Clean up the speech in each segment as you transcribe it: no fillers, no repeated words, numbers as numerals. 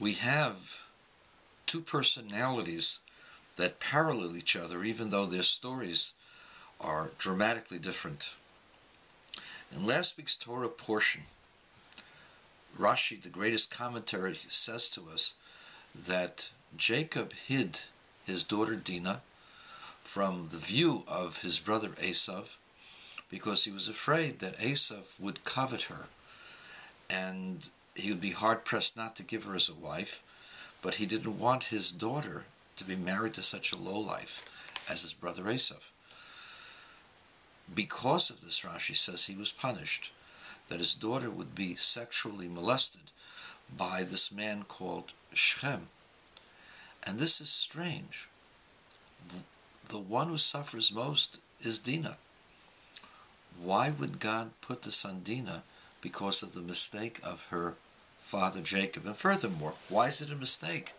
we have two personalities that parallel each other, even though their stories are dramatically different. In last week's Torah portion, Rashi, the greatest commentary, says to us that Jacob hid his daughter Dinah from the view of his brother Esav because he was afraid that Esav would covet her and he would be hard-pressed not to give her as a wife, but he didn't want his daughter to be married to such a lowlife as his brother Esav. Because of this, Rashi says he was punished, that his daughter would be sexually molested by this man called Shechem. And this is strange. The one who suffers most is Dinah. Why would God put this on Dinah? Because of the mistake of her father Jacob. And furthermore, why is it a mistake?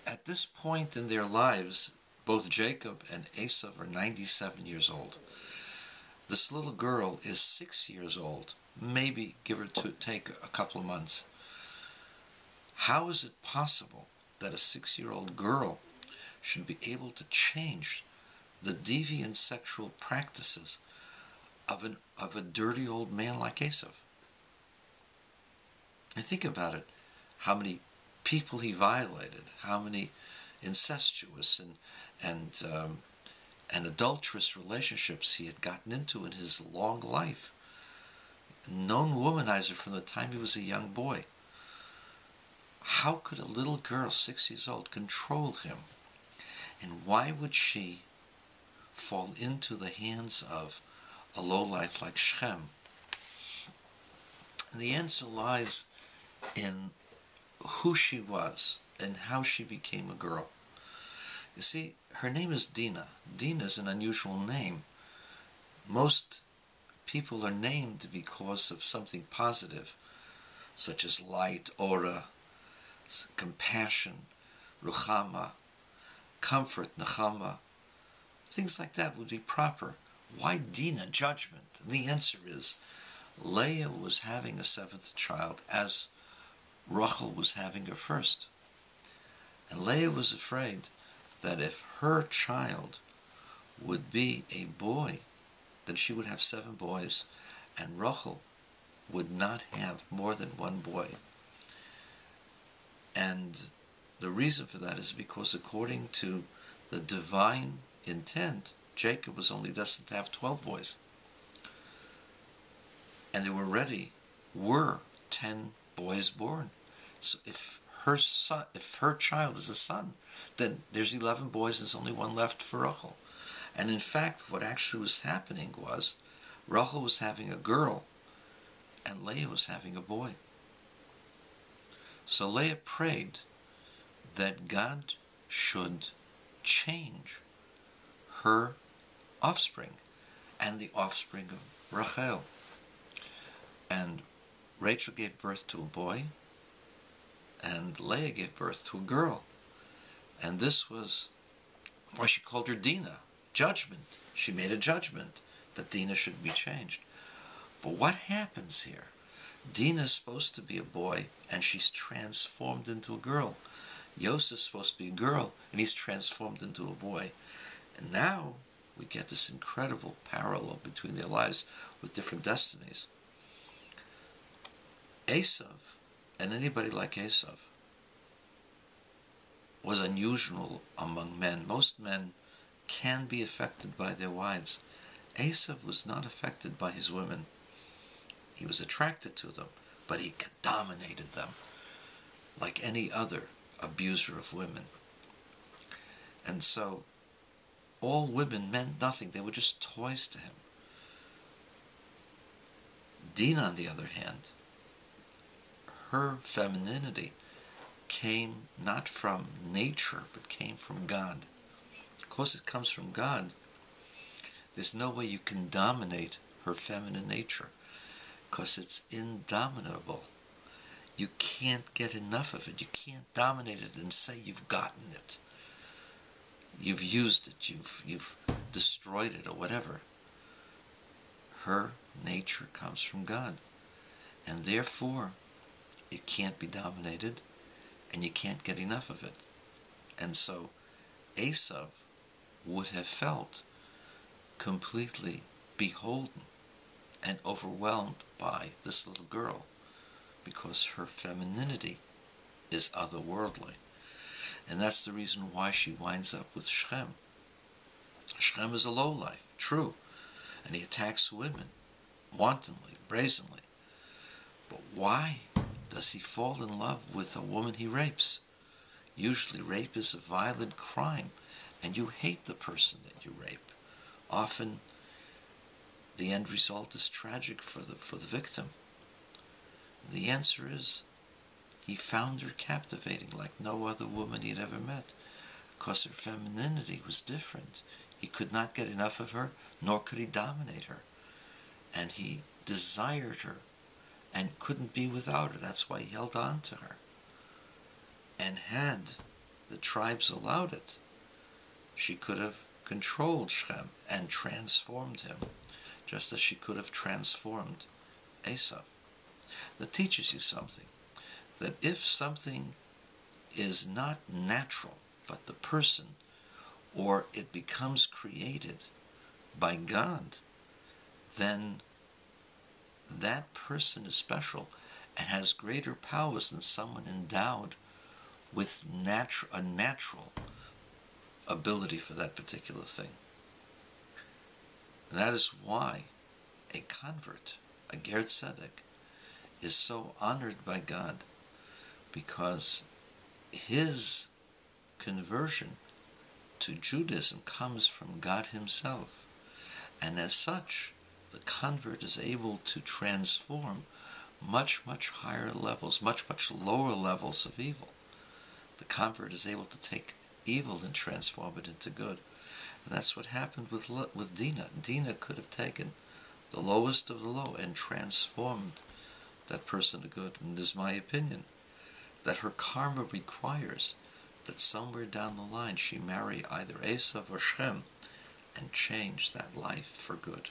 At this point in their lives, both Jacob and Esav are 97 years old. This little girl is 6 years old, maybe give or take a couple of months. How is it possible that a 6-year-old girl should be able to change the deviant sexual practices of a dirty old man like Esav? And think about it, how many people he violated, how many incestuous and adulterous relationships he had gotten into in his long life. A known womanizer from the time he was a young boy. How could a little girl, 6 years old, control him? And why would she fall into the hands of a lowlife like Shechem? And the answer lies in who she was and how she became a girl. You see, her name is Dinah. Dinah is an unusual name. Most people are named because of something positive, such as light, aura, compassion, ruchama, comfort, nachama. Things like that would be proper. Why Dinah, judgment? And the answer is, Leah was having a seventh child as Rachel was having her first. And Leah was afraid that if her child would be a boy, then she would have 7 boys, and Rachel would not have more than 1 boy. And the reason for that is because according to the divine intent, Jacob was only destined to have 12 boys. And there already were 10 boys born. So if her child is a son, then there's 11 boys and there's only 1 left for Rachel. And in fact, what actually was happening was Rachel was having a girl and Leah was having a boy. So Leah prayed that God should change her offspring and the offspring of Rachel. And Rachel gave birth to a boy, and Leah gave birth to a girl. And this was why she called her Dinah, judgment. She made a judgment that Dinah should be changed. But what happens here? Dinah is supposed to be a boy, and she's transformed into a girl. Yosef's supposed to be a girl, and he's transformed into a boy. And now we get this incredible parallel between their lives with different destinies. Esav, and anybody like Esav, was unusual among men. Most men can be affected by their wives. Esav was not affected by his women. He was attracted to them, but he dominated them like any other abuser of women. And so all women meant nothing. They were just toys to him. Dinah, on the other hand, her femininity came not from nature, but came from God. Because it comes from God, there's no way you can dominate her feminine nature, because it's indomitable. You can't get enough of it. You can't dominate it and say you've gotten it. You've used it, you've destroyed it, or whatever. Her nature comes from God, and therefore it can't be dominated, and you can't get enough of it. And so Esav would have felt completely beholden and overwhelmed by this little girl because her femininity is otherworldly. And that's the reason why she winds up with Shechem. Shechem is a lowlife, true, and he attacks women wantonly, brazenly. But why does he fall in love with a woman he rapes? Usually rape is a violent crime, and you hate the person that you rape. Often the end result is tragic for the victim. The answer is he found her captivating like no other woman he had ever met, because her femininity was different. He could not get enough of her, nor could he dominate her. And he desired her and couldn't be without her. That's why he held on to her. And had the tribes allowed it, she could have controlled Shechem and transformed him, just as she could have transformed Esav. That teaches you something, that if something is not natural, but the person, or it becomes created by God, then that person is special and has greater powers than someone endowed with a natural ability for that particular thing. And that is why a convert, a Ger Tzedek, is so honored by God, because his conversion to Judaism comes from God himself. And as such, the convert is able to transform much, much higher levels, much, much lower levels of evil. The convert is able to take evil and transform it into good. And that's what happened with Dinah. Dinah could have taken the lowest of the low and transformed that person to good. And it is my opinion that her karma requires that somewhere down the line she marry either Esav or Shem and change that life for good.